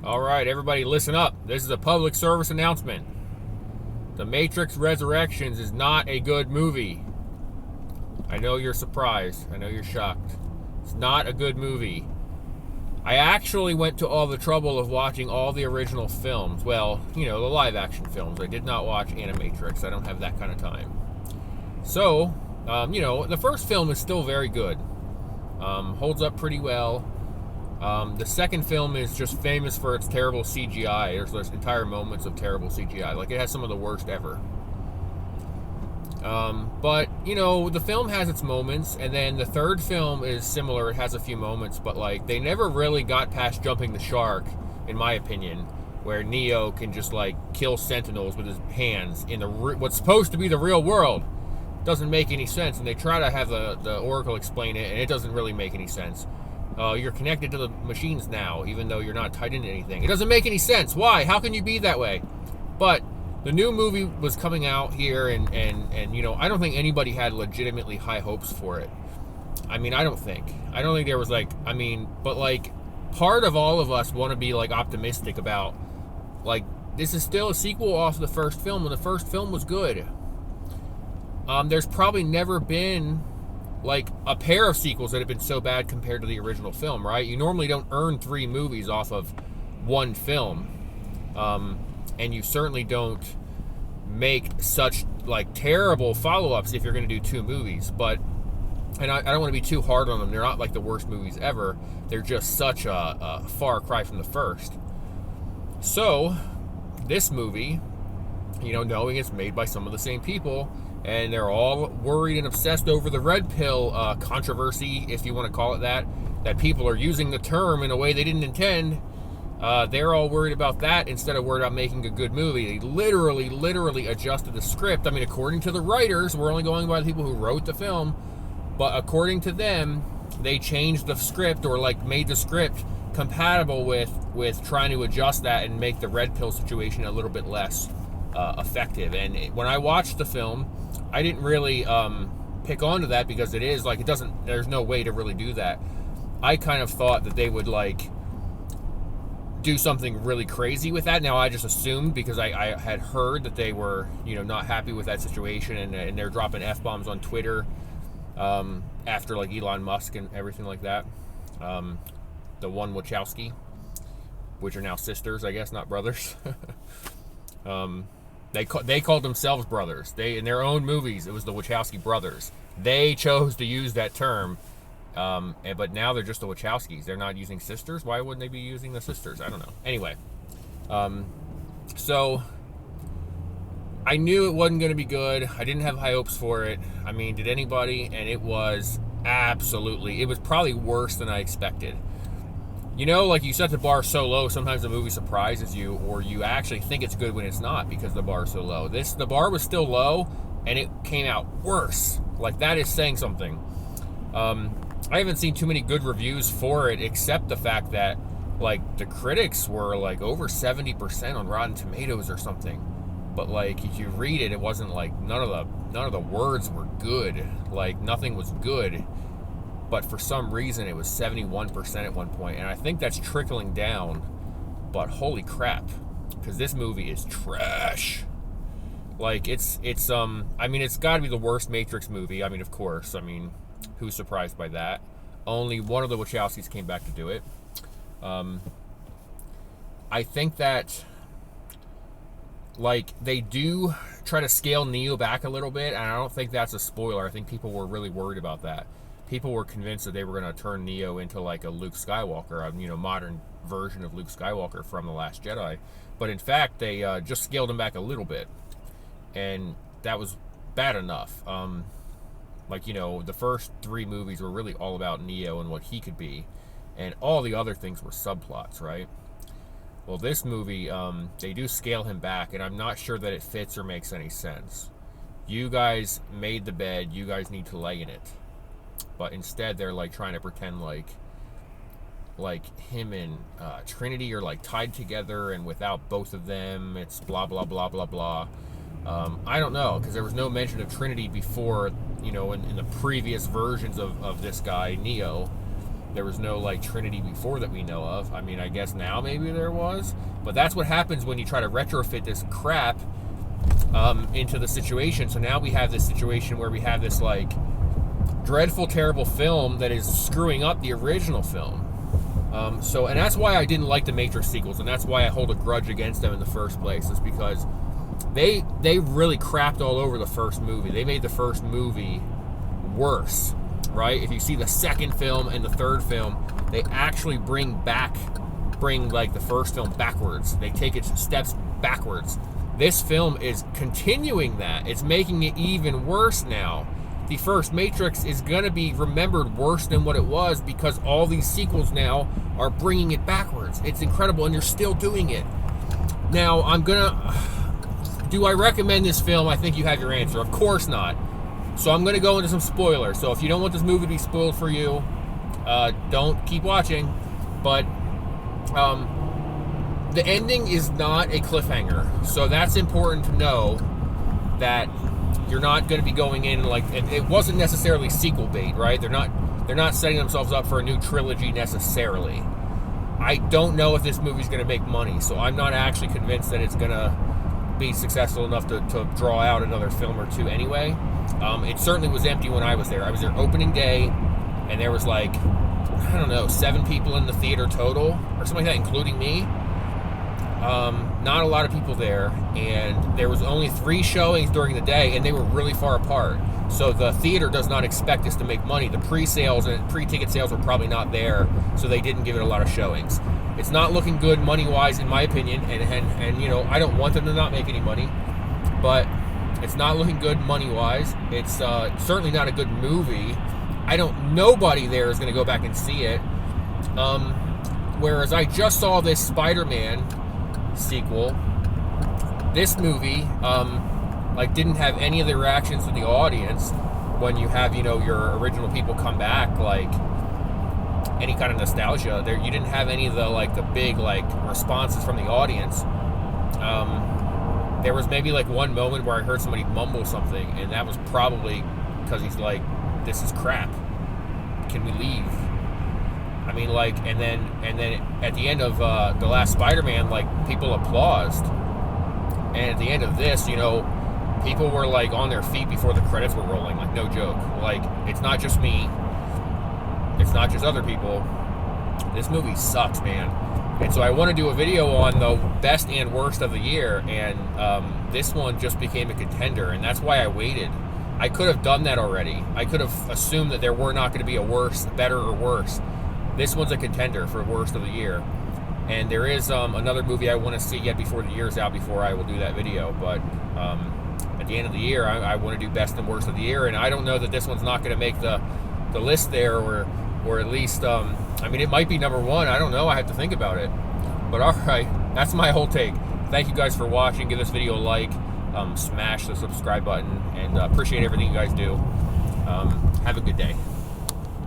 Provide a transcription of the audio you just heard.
All right, everybody, listen up. This is a public service announcement. The Matrix Resurrections is not a good movie. I know you're surprised. I know you're shocked. It's not a good movie. I actually went to all the trouble of watching all the original films. Well, the live action films. I did not watch Animatrix. I don't have that kind of time. So, the first film is still very good. Holds up pretty well. The second film is just famous for its terrible CGI. There's entire moments of terrible CGI. Like, it has some of the worst ever. But, the film has its moments, and then the third film is similar. It has a few moments, but, they never really got past jumping the shark, in my opinion, where Neo can just, kill Sentinels with his hands in what's supposed to be the real world. Doesn't make any sense, and they try to have the Oracle explain it, and it doesn't really make any sense. You're connected to the machines now, even though you're not tied into anything. It doesn't make any sense. Why? How can you be that way? But the new movie was coming out here, and I don't think anybody had legitimately high hopes for it. I don't think there was but part of all of us want to be optimistic about this is still a sequel off the first film, and the first film was good. There's probably never been a pair of sequels that have been so bad compared to the original film, right? You normally don't earn 3 movies off of one film, and you certainly don't make such terrible follow-ups if you're going to do 2 movies. But I don't want to be too hard on them. They're not the worst movies ever. They're just such a far cry from the first. So this movie, knowing it's made by some of the same people, and they're all worried and obsessed over the red pill controversy, if you want to call it that people are using the term in a way they didn't intend. They're all worried about that instead of worried about making a good movie. They literally adjusted the script. According to the writers, we're only going by the people who wrote the film, but according to them, they changed the script or made the script compatible with trying to adjust that and make the red pill situation a little bit less effective. And when I watched the film, I didn't really pick onto that because it is there's no way to really do that. I kind of thought that they would do something really crazy with that. Now I just assumed because I had heard that they were not happy with that situation, and they're dropping F-bombs on Twitter after Elon Musk and everything like that. The one Wachowski, which are now sisters, I guess, not brothers. They called themselves brothers. In their own movies, it was the Wachowski brothers. They chose to use that term, but now they're just the Wachowskis. They're not using sisters. Why wouldn't they be using the sisters? I don't know. Anyway, so I knew it wasn't going to be good. I didn't have high hopes for it. Did anybody? And it was it was probably worse than I expected. You set the bar so low, sometimes the movie surprises you, or you actually think it's good when it's not because the bar is so low. The bar was still low, and it came out worse. That is saying something. I haven't seen too many good reviews for it, except the fact that, the critics were, over 70% on Rotten Tomatoes or something. But, if you read it, it wasn't, none of the words were good. Nothing was good. But for some reason, it was 71% at one point, and I think that's trickling down. But holy crap, because this movie is trash. It's got to be the worst Matrix movie. Of course. Who's surprised by that? Only one of the Wachowskis came back to do it. I think that they do try to scale Neo back a little bit, and I don't think that's a spoiler. I think people were really worried about that. People were convinced that they were going to turn Neo into a Luke Skywalker, a modern version of Luke Skywalker from The Last Jedi. But in fact, they just scaled him back a little bit. And that was bad enough. The first 3 movies were really all about Neo and what he could be. And all the other things were subplots, right? Well, this movie, they do scale him back, and I'm not sure that it fits or makes any sense. You guys made the bed, you guys need to lay in it. But instead, they're trying to pretend him and Trinity are tied together, and without both of them, it's blah blah blah blah blah. I don't know, because there was no mention of Trinity before, in the previous versions of this guy Neo. There was no like Trinity before that we know of. I mean, I guess now maybe there was, but that's what happens when you try to retrofit this crap into the situation. So now we have this situation where we have this like dreadful, terrible film that is screwing up the original film. And that's why I didn't like the Matrix sequels, and that's why I hold a grudge against them in the first place, is because they really crapped all over the first movie. They made the first movie worse, right? If you see the second film and the third film, they actually bring like the first film backwards. They take its steps backwards. This film is continuing that. It's making it even worse now. The first Matrix is going to be remembered worse than what it was because all these sequels now are bringing it backwards. It's incredible, and you're still doing it. Now, do I recommend this film? I think you have your answer. Of course not. So I'm going to go into some spoilers. So if you don't want this movie to be spoiled for you, don't keep watching. But the ending is not a cliffhanger. So that's important to know, that you're not going to be going in like it wasn't necessarily sequel bait, right? They're not setting themselves up for a new trilogy necessarily. I don't know if this movie's going to make money, so I'm not actually convinced that it's going to be successful enough to draw out another film or two anyway. It certainly was empty when I was there. I was there opening day, and there was like, I don't know, 7 people in the theater total or something like that, including me. Not a lot of people there, and there was only 3 showings during the day, and they were really far apart. So the theater does not expect this to make money. The pre-sales and pre-ticket sales were probably not there, so they didn't give it a lot of showings. It's not looking good money-wise, in my opinion, and you know, I don't want them to not make any money, but it's not looking good money-wise. It's certainly not a good movie. Nobody there is going to go back and see it. Whereas I just saw this Spider-Man sequel. This movie didn't have any of the reactions of the audience when you have, you know, your original people come back, like any kind of nostalgia there. You didn't have any of the big responses from the audience. There was maybe one moment where I heard somebody mumble something, and that was probably because he's like, this is crap, can we leave? I mean, and then at the end of the last Spider-Man, people applauded. And at the end of this, you know, people were on their feet before the credits were rolling, no joke. It's not just me, it's not just other people. This movie sucks, man. And so I want to do a video on the best and worst of the year, and this one just became a contender, and that's why I waited. I could have done that already. I could have assumed that there were not going to be a worse, better, or worse. This one's a contender for worst of the year. And there is another movie I want to see yet before the year's out before I will do that video. But at the end of the year, I want to do best and worst of the year. And I don't know that this one's not going to make the list there, or at least, I mean, it might be number 1. I don't know. I have to think about it. But all right, that's my whole take. Thank you guys for watching. Give this video a like. Smash the subscribe button. And appreciate everything you guys do. Have a good day.